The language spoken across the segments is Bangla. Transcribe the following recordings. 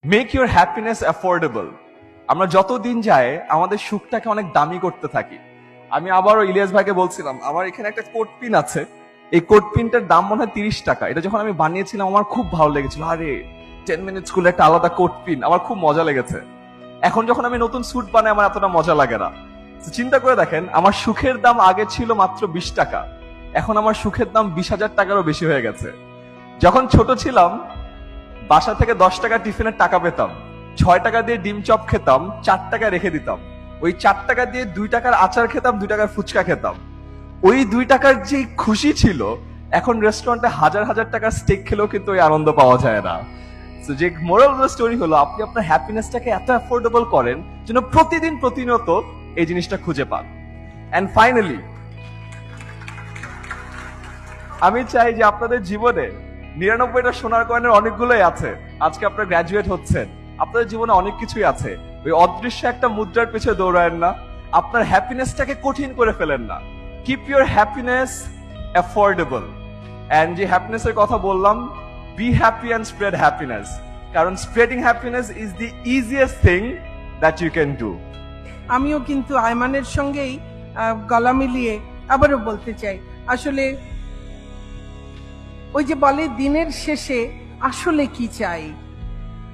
Make your happiness affordable. আমরা যত দিন যায় আমাদের সুখটাকে অনেক দামি করতে থাকি। আমি আবারও ইলিয়াস ভাইকে বলছিলাম, আমার এখানে একটা কোট পিন আছে, এই কোট পিনটার দাম মনে হয় 30 টাকা। এটা যখন আমি বানিয়েছিলাম আমার খুব ভালো লেগেছিল, আরে 10 মিনিট স্কুলে একটা আলাদা কোট পিন, আমার খুব মজা লেগেছে। এখন যখন আমি নতুন স্যুট বানাই আমার এতটা মজা লাগে না। তো চিন্তা করে দেখেন, আমার সুখের দাম আগে ছিল মাত্র 20 টাকা, এখন আমার সুখের দাম 20,000 টাকারও বেশি হয়ে গেছে। যখন ছোট ছিলাম বাসা থেকে 10 টাকা টিফিনের টাকা পেতাম, 6 টাকা দিয়ে ডিম চপ খেতাম, 4 টাকা রেখে দিতাম। ওই 4 টাকা দিয়ে 2 টাকার আচার খেতাম, 2 টাকার ফুচকা খেতাম। ওই 2 টাকার যে খুশি ছিল, এখন রেস্টুরেন্টে হাজার হাজার টাকার স্টেক খেলেও কিন্তু ওই আনন্দ পাওয়া যায় না। তো যে মোরাল অফ দ্য স্টোরি হলো, আপনি আপনার হ্যাপিনেসটাকে এত অ্যাফোর্ডেবল করেন যেন প্রতিদিন প্রতিনিয়ত এই জিনিসটা খুঁজে পান। এন্ড ফাইনালি আমি চাই যে আপনাদের জীবনে 99টা সোনার কয়েনের অনেকগুলোই আছে। আজকে আপনারা গ্রাজুয়েট হচ্ছেন, আপনাদের জীবনে অনেক কিছুই আছে। ওই অদৃশ্য একটা মুদ্রার পিছনে দৌড়ায়েন না, আপনার হ্যাপিনেসটাকে কঠিন করে ফেলেন না। Keep your happiness affordable. And যে হ্যাপিনেসের কথা বললাম, be happy and spread happiness, কারণ spreading happiness is the easiest thing that you can do. আমিও কিন্তু আয়মানের সঙ্গেই গলা মিলিয়ে আবারও বলতে চাই, আসলে ওই যে বলে দিনের শেষে আসলে কি চাই।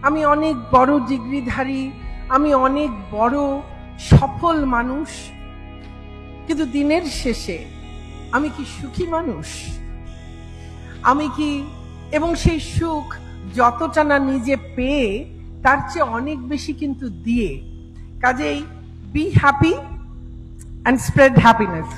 আমি অনেক বড় ডিগ্রিধারী, আমি অনেক বড় সফল মানুষ, কিন্তু দিনের শেষে আমি কি সুখী মানুষ? আমি কি, এবং সেই সুখ যতটা না নিজে পেয়ে তার চেয়ে অনেক বেশি কিন্তু দিয়ে। কাজেই B happy and spread happiness.